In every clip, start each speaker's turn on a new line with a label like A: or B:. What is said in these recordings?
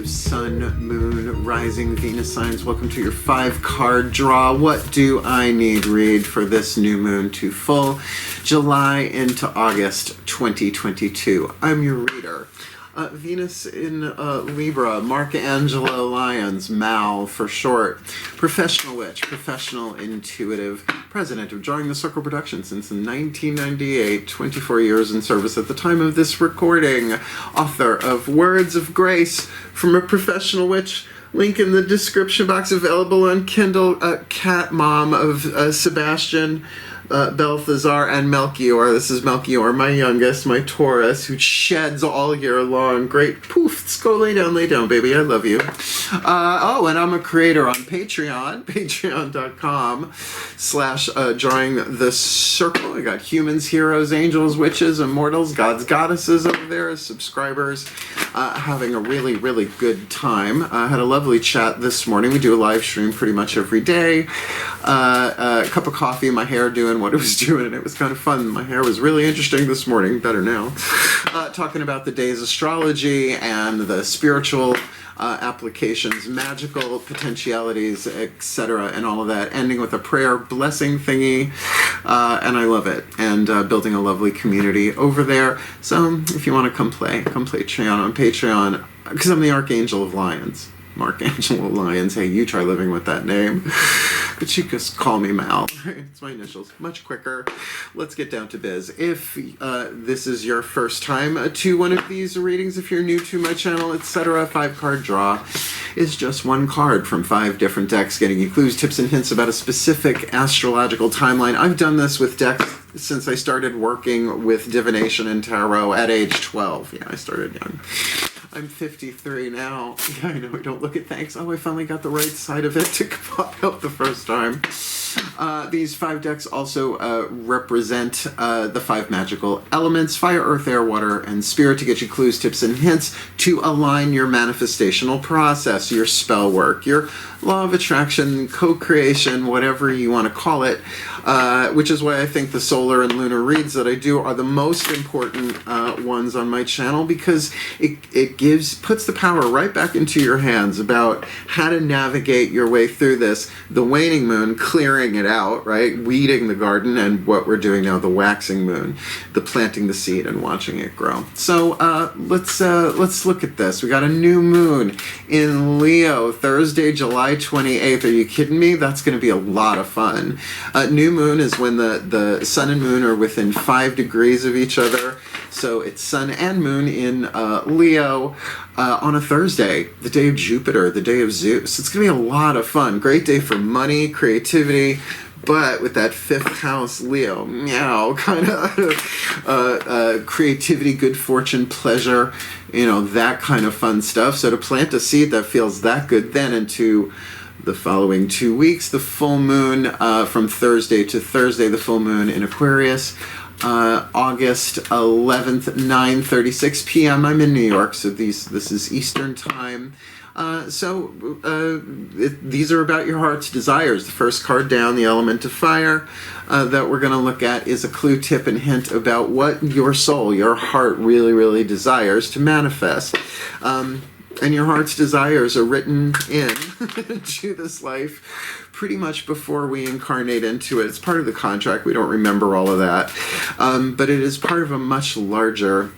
A: active Sun, Moon, Rising, Venus signs. Welcome to your 5-card draw. What do I need read for this new moon to full July into August 2022? I'm your reader. Venus in Libra, Angelo, Lyons, Mal for short. Professional witch, professional intuitive, president of Drawing the Circle Productions since 1998, 24 years in service at the time of this recording. Author of Words of Grace from a Professional Witch. Link in the description box, available on Kindle. Cat mom of Sebastian, Balthazar, and Melchior. This is Melchior, my youngest, my Taurus, who sheds all year long. Great. Poof. Let's go lay down, baby. I love you. And I'm a creator on Patreon, patreon.com/drawing the circle. I got humans, heroes, angels, witches, immortals, gods, goddesses over there as subscribers. Having a really, really good time. I had a lovely chat this morning. We do a live stream pretty much every day. A cup of coffee, my hair doing what it was doing, and it was kind of fun. My hair was really interesting this morning, better now. Talking about the day's astrology and the spiritual applications, magical potentialities, etc., and all of that, ending with a prayer blessing thingy, and I love it, and building a lovely community over there. So if you want to come play Trion on Patreon, because I'm the Archangel of Lyons. Angelo Lyons. Hey, you try living with that name. But you just call me Mal. It's my initials. Much quicker. Let's get down to biz. If this is your first time to one of these readings, if you're new to my channel, etc., 5-card draw is just one card from 5 different decks, getting you clues, tips, and hints about a specific astrological timeline. I've done this with decks since I started working with divination and tarot at age 12. Yeah, I started young. I'm 53 now. Yeah, I know, I don't look at thanks. Oh, I finally got the right side of it to pop out the first time. These 5 decks also represent the 5 magical elements: fire, earth, air, water, and spirit, to get you clues, tips, and hints to align your manifestational process, your spell work, your law of attraction, co-creation, whatever you want to call it, which is why I think the solar and lunar reads that I do are the most important ones on my channel, because it puts the power right back into your hands about how to navigate your way through this. The waning moon, clearing it out, right? Weeding the garden, and what we're doing now, the waxing moon, the planting the seed and watching it grow. So let's look at this. We got a new moon in Leo, Thursday, July 28th. Are you kidding me? That's going to be a lot of fun. New moon is when the sun and moon are within 5 degrees of each other. So it's sun and moon in Leo on a Thursday, the day of Jupiter, the day of Zeus. It's going to be a lot of fun. Great day for money, creativity, but with that 5th house, Leo, meow, kind of creativity, good fortune, pleasure, that kind of fun stuff. So to plant a seed that feels that good then into the following 2 weeks, the full moon from Thursday to Thursday, the full moon in Aquarius, August 11th, 9:36 p.m. I'm in New York, so this is Eastern time. These are about your heart's desires. The first card down, the element of fire, that we're going to look at is a clue, tip, and hint about what your soul, your heart really, really desires to manifest. And your heart's desires are written into this life pretty much before we incarnate into it. It's part of the contract. We don't remember all of that. But it is part of a much larger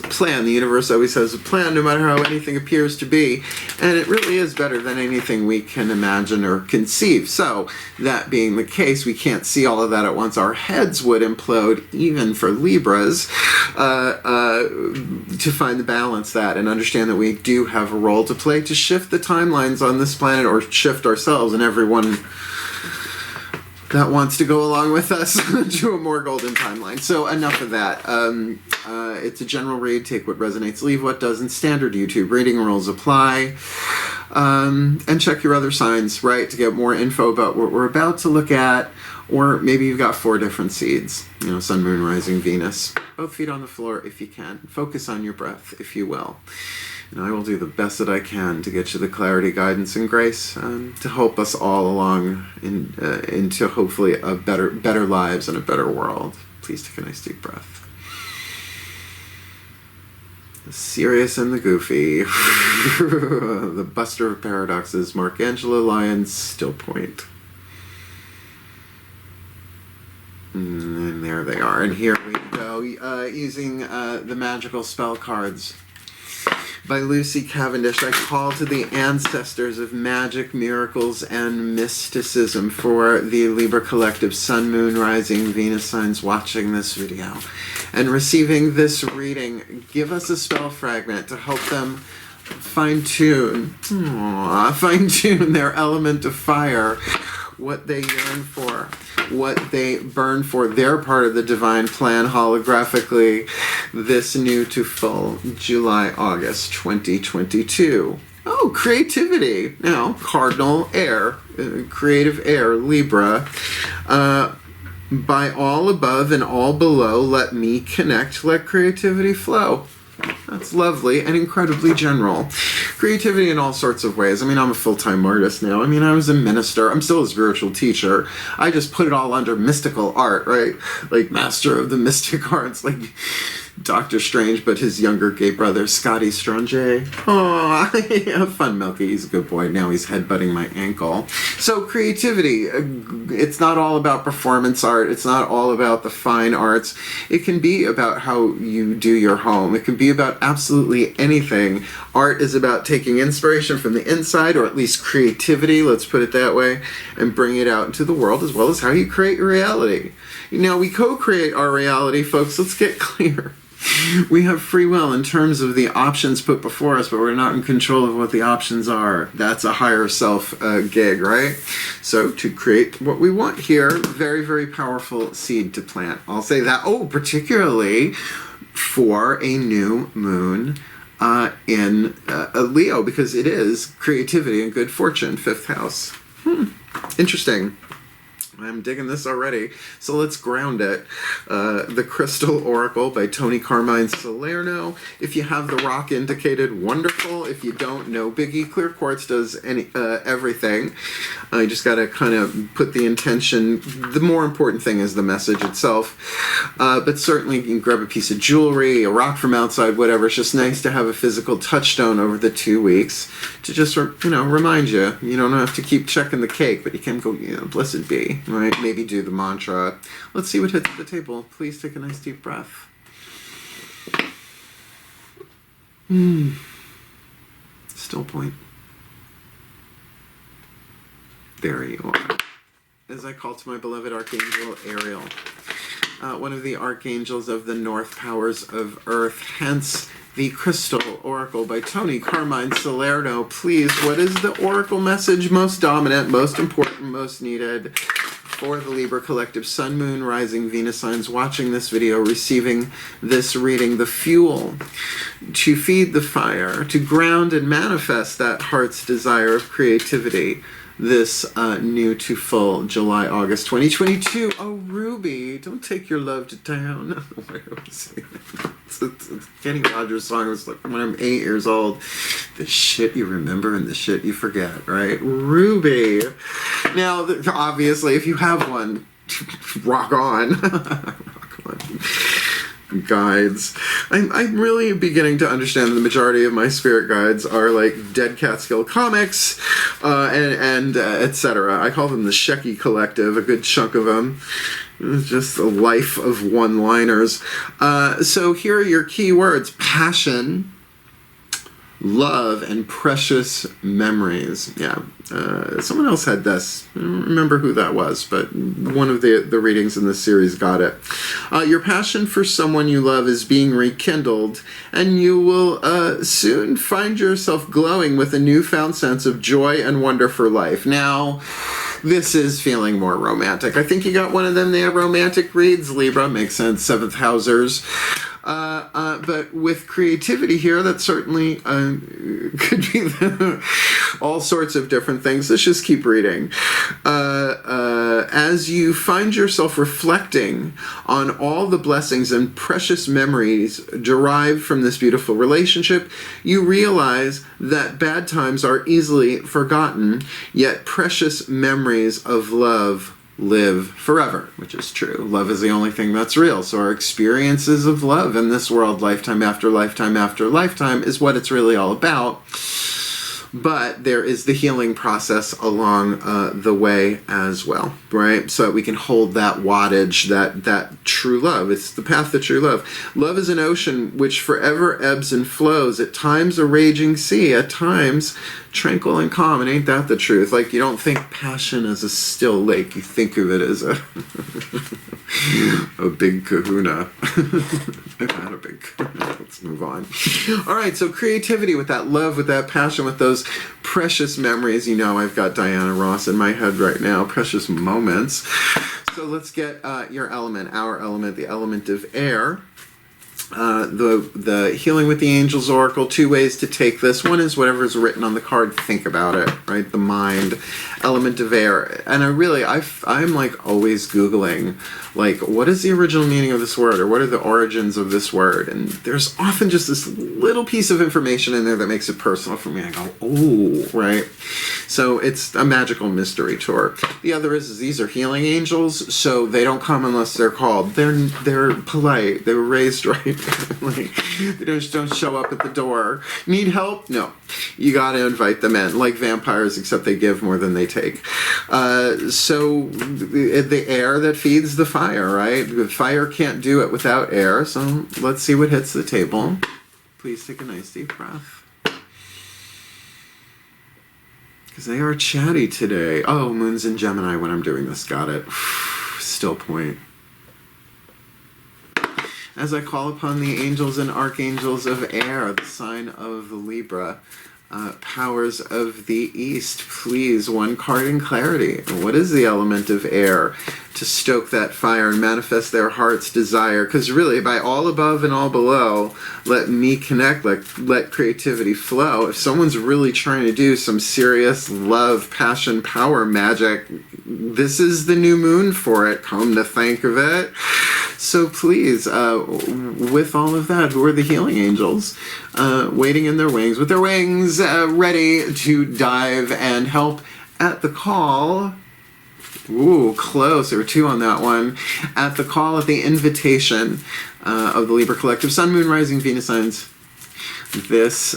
A: plan. The universe always has a plan, no matter how anything appears to be, and it really is better than anything we can imagine or conceive. So that being the case, we can't see all of that at once. Our heads would implode, even for Libras, to find the balance that and understand that we do have a role to play to shift the timelines on this planet, or shift ourselves and everyone that wants to go along with us to a more golden timeline. So enough of that. It's a general read. Take what resonates, leave what doesn't. Standard YouTube reading rules apply. And check your other signs, right, to get more info about what we're about to look at. Or maybe you've got 4 different seeds. Sun, moon, rising, Venus. Both feet on the floor if you can. Focus on your breath, if you will. And I will do the best that I can to get you the clarity, guidance, and grace to help us all along into hopefully a better lives and a better world. Please take a nice deep breath. The serious and the goofy. The buster of paradoxes, Mark Angelo, Lyons, still point. And there they are. And here we go, using the magical spell cards. By Lucy Cavendish, I call to the ancestors of magic, miracles, and mysticism for the Libra collective Sun, Moon, Rising, Venus signs watching this video and receiving this reading. Give us a spell fragment to help them fine-tune their element of fire, what they yearn for, what they burn for, their part of the divine plan holographically, this new to full July-August 2022. Oh, creativity. Now, cardinal air, creative air, Libra. By all above and all below, let me connect, let creativity flow. That's lovely and incredibly general. Creativity in all sorts of ways. I mean, I'm a full-time artist now. I mean, I was a minister. I'm still a spiritual teacher. I just put it all under mystical art, right? Like master of the mystic arts, like Doctor Strange, but his younger gay brother, Scotty Strange. Oh, yeah, fun Milky. He's a good boy. Now he's headbutting my ankle. So creativity, it's not all about performance art. It's not all about the fine arts. It can be about how you do your home. It can be about absolutely anything. Art is about taking inspiration from the inside, or at least creativity, let's put it that way, and bring it out into the world, as well as how you create your reality. Now, we co-create our reality, folks. Let's get clear. We have free will in terms of the options put before us, but we're not in control of what the options are. That's a higher self gig, right? So to create what we want here, very, very powerful seed to plant. I'll say that. Oh, particularly for a new moon in a Leo, because it is creativity and good fortune, 5th house. Interesting. I'm digging this already. So let's ground it. The Crystal Oracle by Tony Carmine, Salerno. If you have the rock indicated, wonderful. If you don't, no biggie. Clear quartz does everything. You just got to kind of put the intention. The more important thing is the message itself. But certainly you can grab a piece of jewelry, a rock from outside, whatever. It's just nice to have a physical touchstone over the 2 weeks to just, remind you. You don't have to keep checking the cake, but you can go, blessed be. Right? Maybe do the mantra. Let's see what hits the table. Please take a nice deep breath. Still point. There you are. As I call to my beloved Archangel Ariel, one of the archangels of the North powers of Earth, hence the Crystal Oracle by Tony Carmine, Salerno. Please, what is the Oracle message most dominant, most important, most needed for the Libra collective Sun, Moon, Rising, Venus signs watching this video, receiving this reading? The fuel to feed the fire, to ground and manifest that heart's desire of creativity. This new to full July, August 2022. Oh, Ruby, don't take your love to town. It's a Kenny Rogers song. It was like when I'm 8 years old. The shit you remember and the shit you forget, right? Ruby. Now, obviously, if you have one, rock on. Rock on. Guides. I'm really beginning to understand the majority of my spirit guides are like Dead Catskill Comics and etc. I call them the Shecky Collective, a good chunk of them. It's just a life of one-liners. So here are your key words: passion, love, and precious memories. Yeah. Someone else had this. I don't remember who that was, but one of the readings in this series got it. Your passion for someone you love is being rekindled, and you will soon find yourself glowing with a newfound sense of joy and wonder for life. Now, this is feeling more romantic. I think you got one of them. They have romantic reads. Libra, makes sense. 7th housers. But with creativity here, that certainly could be all sorts of different things. Let's just keep reading. As you find yourself reflecting on all the blessings and precious memories derived from this beautiful relationship, you realize that bad times are easily forgotten, yet precious memories of love live forever, which is true. Love is the only thing that's real. So our experiences of love in this world, lifetime after lifetime after lifetime, is what it's really all about. But there is the healing process along the way as well, right? So that we can hold that wattage, that true love. It's the path to true love. Love is an ocean which forever ebbs and flows, at times a raging sea, at times tranquil and calm. And ain't that the truth? Like, you don't think passion as a still lake. You think of it as a big kahuna. I've had a big kahuna. Let's move on. All right, so creativity with that love, with that passion, with those precious memories. You know, I've got Diana Ross in my head right now. Precious moments. So let's get your element, our element, the element of air. The Healing with the Angels Oracle, 2 ways to take this. One is whatever's written on the card, think about it, right? The mind, element of air. And I'm like always Googling, like, what is the original meaning of this word, or what are the origins of this word? And there's often just this little piece of information in there that makes it personal for me. I go, oh, right? So it's a magical mystery tour. The other is these are healing angels, so they don't come unless they're called. They're polite. They were raised right. Like, they just don't show up at the door. Need help? No. You got to invite them in, like vampires, except they give more than they take. So the air that feeds the fire, right? The fire can't do it without air. So let's see what hits the table. Please take a nice deep breath. Because they are chatty today. Oh, Moon's in Gemini when I'm doing this. Got it. Still point. As I call upon the angels and archangels of air, the sign of the Libra, powers of the East, please, one card in clarity. What is the element of air to stoke that fire and manifest their heart's desire? Because really, by all above and all below, let me connect, let creativity flow. If someone's really trying to do some serious love, passion, power magic, this is the new moon for it, come to think of it. So please, with all of that, who are the healing angels waiting in their wings, with their wings ready to dive and help at the call? Ooh, close. There were 2 on that one. At the call, at the invitation of the Libra Collective, Sun, Moon, Rising, Venus signs. This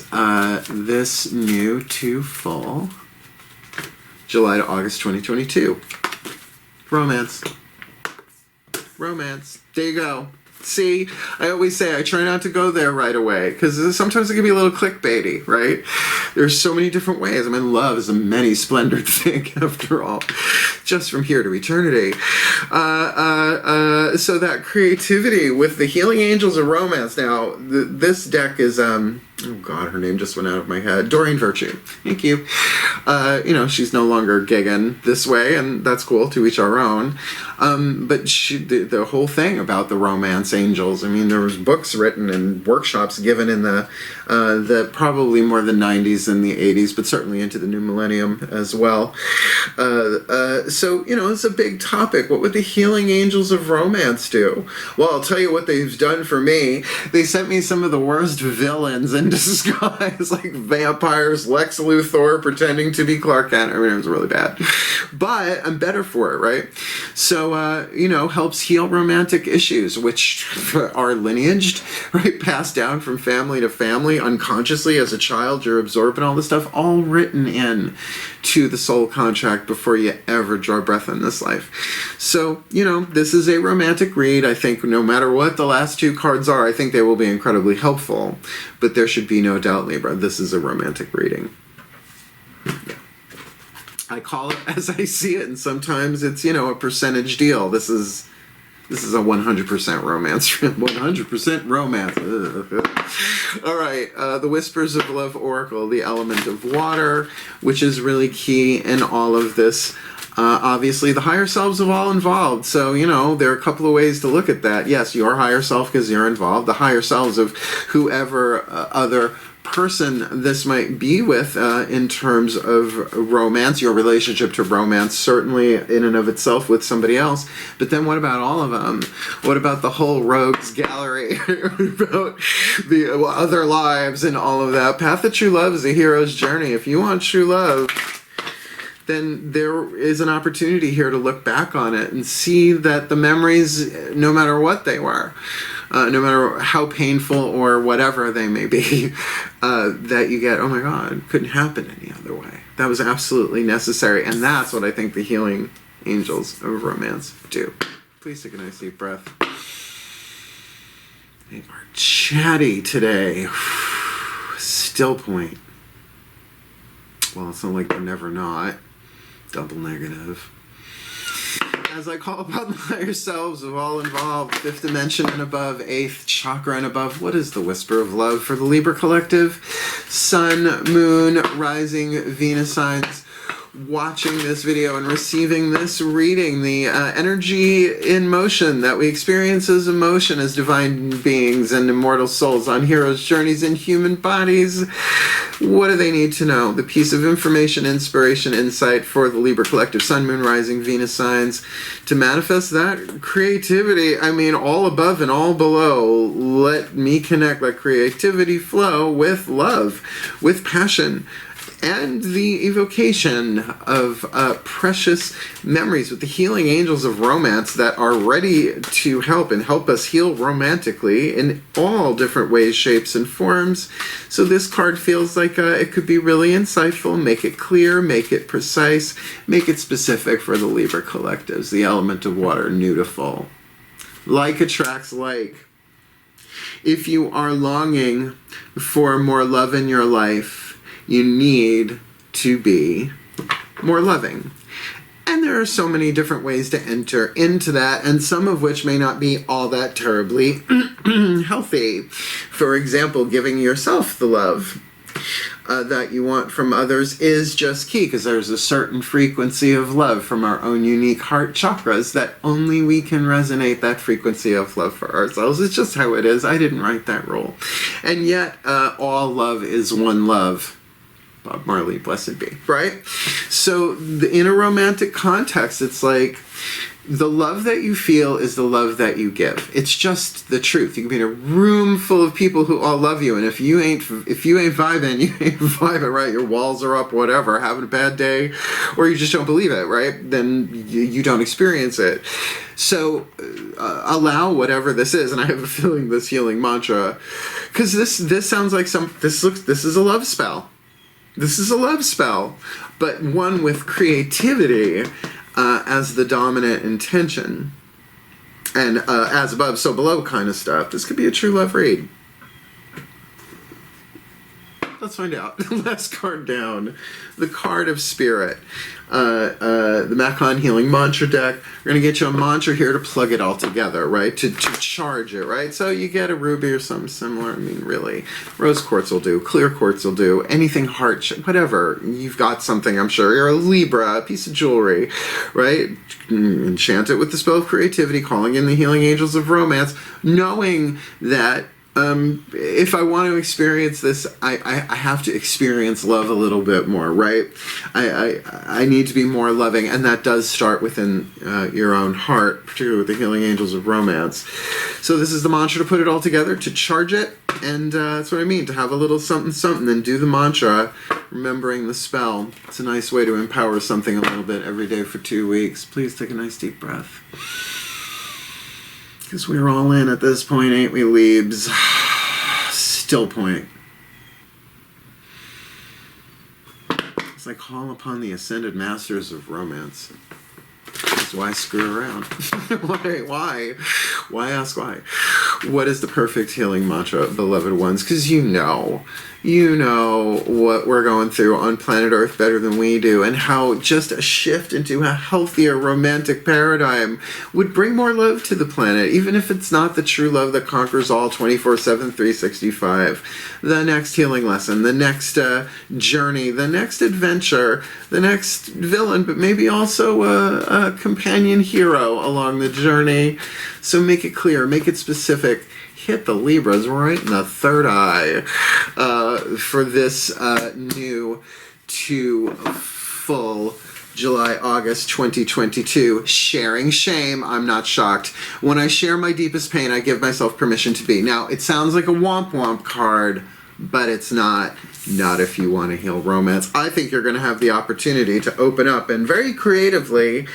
A: new to full, July to August 2022. Romance. Romance. There you go. See, I always say I try not to go there right away, because sometimes it can be a little clickbaity, right? There's so many different ways. I mean, love is a many-splendored thing, after all, just from here to eternity. So that creativity with the healing angels of romance. Now, this deck is, oh God, her name just went out of my head. Doreen Virtue. Thank you. She's no longer gigging this way, and that's cool, to each our own. But the whole thing about the romance angels, I mean, there was books written and workshops given in the probably more the 90s than the 80s, but certainly into the new millennium as well. So, it's a big topic. What would the healing angels of romance do? Well, I'll tell you what they've done for me. They sent me some of the worst villains in disguise, like vampires, Lex Luthor pretending to be Clark Kent. I mean, it was really bad. But I'm better for it, right? So, helps heal romantic issues, which are lineaged, right? Passed down from family to family, unconsciously as a child, you're absorbing all this stuff, all written in to the soul contract before you ever draw breath in this life. So, this is a romantic read. I think no matter what the last 2 cards are, I think they will be incredibly helpful. But there should be no doubt, Libra, this is a romantic reading. Yeah. I call it as I see it, and sometimes it's, a percentage deal. This is a 100% romance. 100% romance. All right. The Whispers of Love Oracle, the element of water, which is really key in all of this. Obviously, the higher selves of all involved. So, there are a couple of ways to look at that. Yes, your higher self, because you're involved. The higher selves of whoever other person this might be with in terms of romance, your relationship to romance, certainly in and of itself with somebody else. But then what about all of them? What about the whole rogues gallery? About the other lives and all of that? Path of True Love is a hero's journey. If you want true love, then there is an opportunity here to look back on it and see that the memories, no matter what they were, no matter how painful or whatever they may be, that you get, oh my God, it couldn't happen any other way. That was absolutely necessary. And that's what I think the healing angels of romance do. Please take a nice deep breath. They are chatty today. Still point. Well, it's not like they're never not. Double negative. As I call upon the higher selves of all involved, 5th dimension and above, 8th chakra and above, what is the whisper of love for the Libra collective? Sun, moon, rising, Venus signs, watching this video and receiving this reading, the energy in motion that we experience as emotion as divine beings and immortal souls on heroes' journeys in human bodies. What do they need to know? The piece of information, inspiration, insight for the Libra collective, Sun, Moon, Rising, Venus signs, to manifest that creativity. I mean, all above and all below. Let me connect, let creativity flow with love, with passion, and the evocation of precious memories with the healing angels of romance that are ready to help and help us heal romantically in all different ways, shapes, and forms. So this card feels like it could be really insightful. Make it clear, make it precise, make it specific for the Libra collectives. The element of water, new to full. Like attracts like. If you are longing for more love in your life, you need to be more loving. And there are so many different ways to enter into that, and some of which may not be all that terribly healthy. For example, giving yourself the love that you want from others is just key, because there's a certain frequency of love from our own unique heart chakras that only we can resonate that frequency of love for ourselves. It's just how it is. I didn't write that rule. And yet, all love is one love. Bob Marley, blessed be, right? So in a romantic context, it's like the love that you feel is the love that you give. It's just the truth. You can be in a room full of people who all love you, and if you ain't vibing, you ain't vibing, right? Your walls are up, whatever, having a bad day, or you just don't believe it, right? Then you don't experience it. So allow whatever this is, and I have a feeling this healing mantra, because this sounds like this is a love spell. This is a love spell, but one with creativity as the dominant intention. And as above, so below kind of stuff. This could be a true love read. Let's find out. Last card down. The card of spirit. The Macon Healing Mantra deck. We're going to get you a mantra here to plug it all together, right? To charge it, right? So you get a ruby or something similar. I mean, really. Rose quartz will do. Clear quartz will do. Anything heart, whatever. You've got something, I'm sure. You're a Libra, a piece of jewelry, right? Enchant it with the spell of creativity, calling in the healing angels of romance, knowing that if I want to experience this, I have to experience love a little bit more, right? I need to be more loving, and that does start within your own heart, particularly with the healing angels of romance. So this is the mantra to put it all together, to charge it, and that's what I mean, to have a little something something, and do the mantra, remembering the spell. It's a nice way to empower something a little bit every day for 2 weeks. Please take a nice deep breath. Because we're all in at this point, ain't we, Libs? Still point. It's like call upon the ascended masters of romance. That's why screw around. Why? Why ask why? What is the perfect healing mantra, beloved ones? Because you know what we're going through on planet Earth better than we do, and how just a shift into a healthier romantic paradigm would bring more love to the planet, even if it's not the true love that conquers all 24/7, 365. The next healing lesson, the next journey, the next adventure, the next villain, but maybe also a companion hero along the journey. So make it clear, make it specific. Hit the Libras right in the third eye for this new to full July-August 2022. Sharing shame. I'm not shocked. When I share my deepest pain, I give myself permission to be. Now, it sounds like a womp-womp card. but it's not if you want to heal romance. I think you're going to have the opportunity to open up and very creatively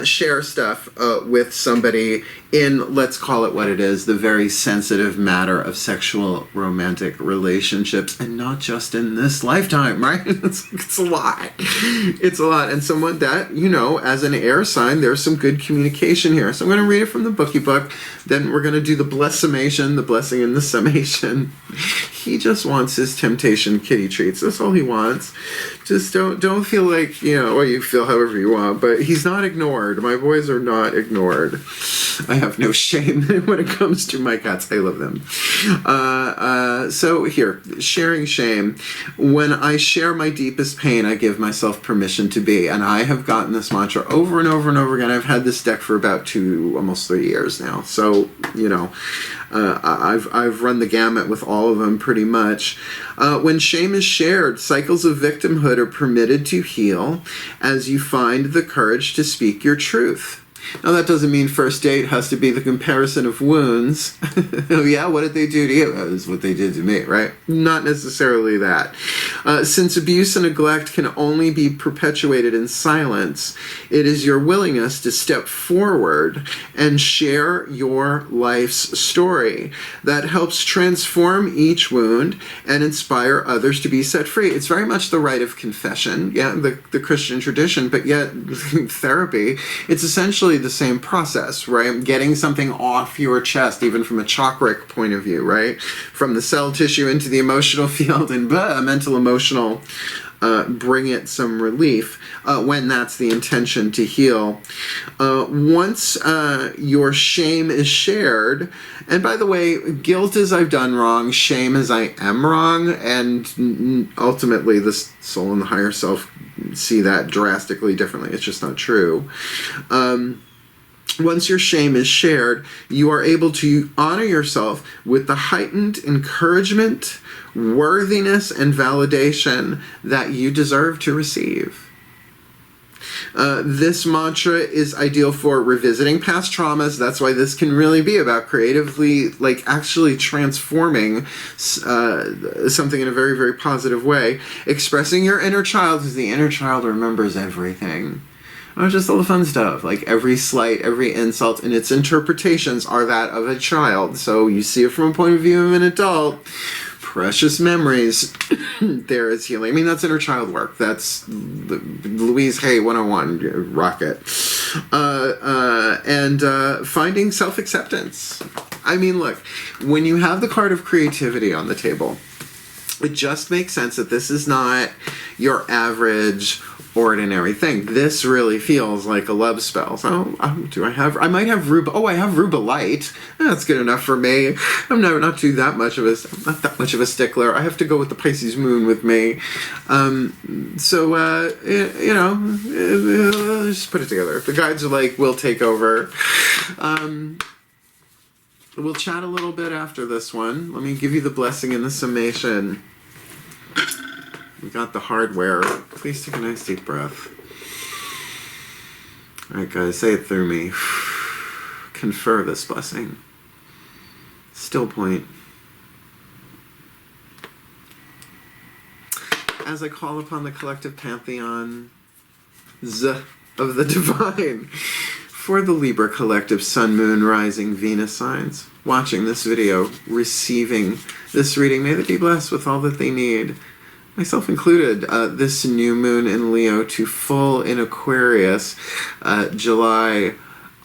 A: share stuff with somebody in, let's call it what it is, the very sensitive matter of sexual romantic relationships, and not just in this lifetime, right? It's a lot. It's a lot. And someone that, you know, as an air sign, there's some good communication here. So I'm going to read it from the bookie book. Then we're going to do the blessimation, the blessing and the summation. He just wants his temptation kitty treats. That's all he wants. Just don't feel like, you know, well, you feel however you want, but he's not ignored. My boys are not ignored. I have no shame when it comes to my cats. I love them. So here, sharing shame. When I share my deepest pain, I give myself permission to be. And I have gotten this mantra over and over and over again. I've had this deck for about almost 3 years now. So, you know, I've run the gamut with all of them pretty much. When shame is shared, cycles of victimhood are permitted to heal as you find the courage to speak your truth. Now, that doesn't mean first date has to be the comparison of wounds. Oh, yeah, what did they do to you? That is what they did to me, right? Not necessarily that. Since abuse and neglect can only be perpetuated in silence, it is your willingness to step forward and share your life's story that helps transform each wound and inspire others to be set free. It's very much the rite of confession, yeah, the Christian tradition, but yet therapy, it's essentially the same process, right? Getting something off your chest, even from a chakric point of view, right? From the cell tissue into the emotional field and mental emotional, bring it some relief when that's the intention to heal. Once your shame is shared, and by the way, guilt is I've done wrong, shame is I am wrong, and ultimately the soul and the higher self see that drastically differently. It's just not true. Once your shame is shared, you are able to honor yourself with the heightened encouragement, worthiness, and validation that you deserve to receive. This mantra is ideal for revisiting past traumas. That's why this can really be about creatively, like actually transforming something in a very, very positive way. Expressing your inner child, because the inner child remembers everything. Not just all the fun stuff, like every slight, every insult, and its interpretations are that of a child. So you see it from a point of view of an adult. Precious memories. There is healing. I mean, that's inner child work. That's Louise Hay 101, rocket. And finding self-acceptance. I mean, look, when you have the card of creativity on the table, it just makes sense that this is not your average ordinary thing. This really feels like a love spell. So, I might have Ruba. Oh, I have Ruba Light. That's good enough for me. I'm not that much of a stickler. I have to go with the Pisces moon with me. You know, just put it together. If the guides are like, we'll take over. We'll chat a little bit after this one. Let me give you the blessing and the summation. We got the hardware. Please take a nice deep breath. Alright guys, say it through me. Confer this blessing. Still point. As I call upon the collective pantheon of the divine, for the Libra collective sun, moon, rising, Venus signs, watching this video, receiving this reading, may they be blessed with all that they need. Myself included, this new moon in Leo to full in Aquarius, July,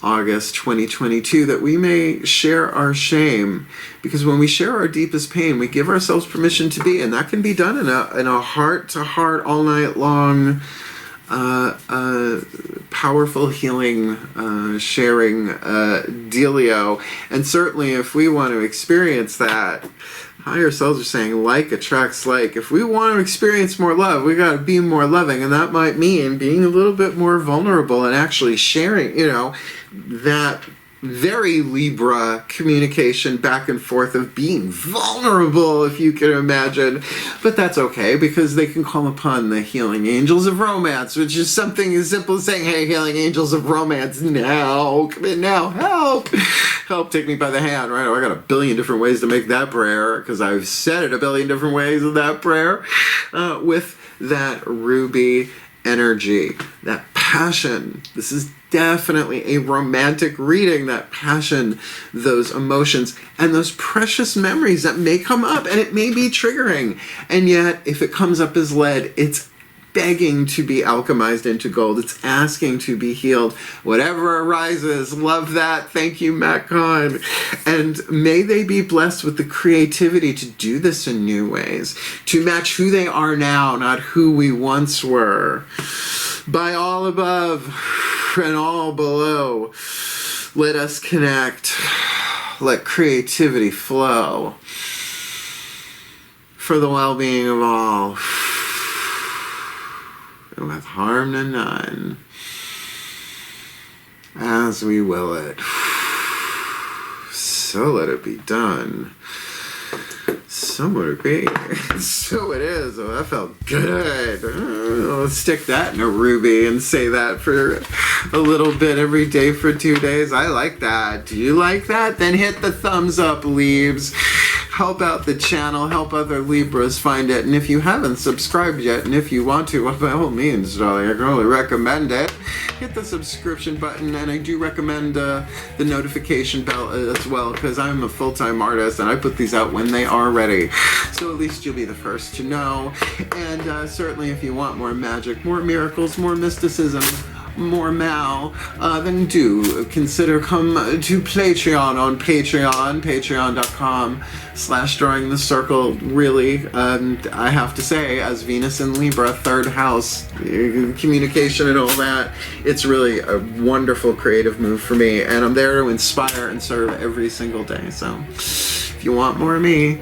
A: August 2022, that we may share our shame. Because when we share our deepest pain, we give ourselves permission to be, and that can be done in a heart-to-heart, all night long, powerful healing, sharing dealio. And certainly if we want to experience that, higher selves are saying like attracts like. If we want to experience more love, we got to be more loving, and that might mean being a little bit more vulnerable and actually sharing, you know, that very Libra communication back and forth of being vulnerable, if you can imagine. But that's okay, because they can call upon the healing angels of romance, which is something as simple as saying, hey, healing angels of romance, now, come in now, help. Help, take me by the hand, right? I got a billion different ways to make that prayer, because I've said it a billion different ways in that prayer, with that ruby energy, that passion. This is definitely a romantic reading, that passion, those emotions, and those precious memories that may come up, and it may be triggering. And yet, if it comes up as lead, it's begging to be alchemized into gold. It's asking to be healed. Whatever arises, love that. Thank you, Matt Kahn. And may they be blessed with the creativity to do this in new ways, to match who they are now, not who we once were. By all above and all below, let us connect. Let creativity flow for the well-being of all, and with harm to none, as we will it. So let it be done. So would it be. So it is. Oh, that felt good. Let's stick that in a ruby and say that for a little bit every day for 2 days. I like that. Do you like that? Then hit the thumbs up, Libs. Help out the channel. Help other Libras find it. And if you haven't subscribed yet, and if you want to, well, by all means, darling, I can only recommend it. Hit the subscription button, and I do recommend the notification bell as well, because I'm a full-time artist and I put these out when they are ready. So at least you'll be the first to know. And certainly if you want more magic, more miracles, more mysticism, more Mal, then do consider come to Patreon on Patreon, patreon.com/drawing the circle. Really, I have to say, as Venus in Libra, third house, communication and all that, it's really a wonderful creative move for me, and I'm there to inspire and serve every single day. So if you want more of me,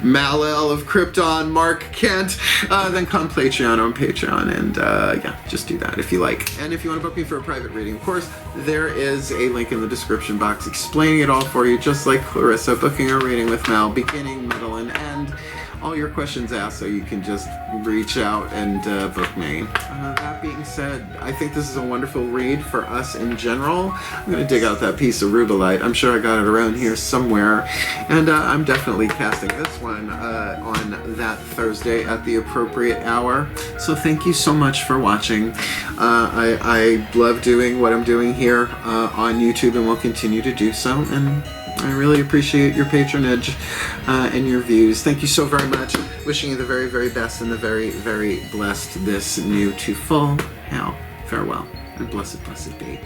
A: Mal-El of Krypton, Mark Kent, then come Patreon on Patreon, and yeah, just do that if you like. And if you want to book me for a private reading, of course, there is a link in the description box explaining it all for you, just like Clarissa, booking a reading with Mal, beginning, middle, and end. All your questions asked, so you can just reach out and book me. That being said, I think this is a wonderful read for us in general. I'm going to dig out that piece of rubellite. I'm sure I got it around here somewhere. And I'm definitely casting this one on that Thursday at the appropriate hour. So thank you so much for watching. I love doing what I'm doing here on YouTube, and will continue to do so. And I really appreciate your patronage and your views. Thank you so very much. Wishing you the very, very best and the very, very blessed this new to full. Now, farewell and blessed, blessed be.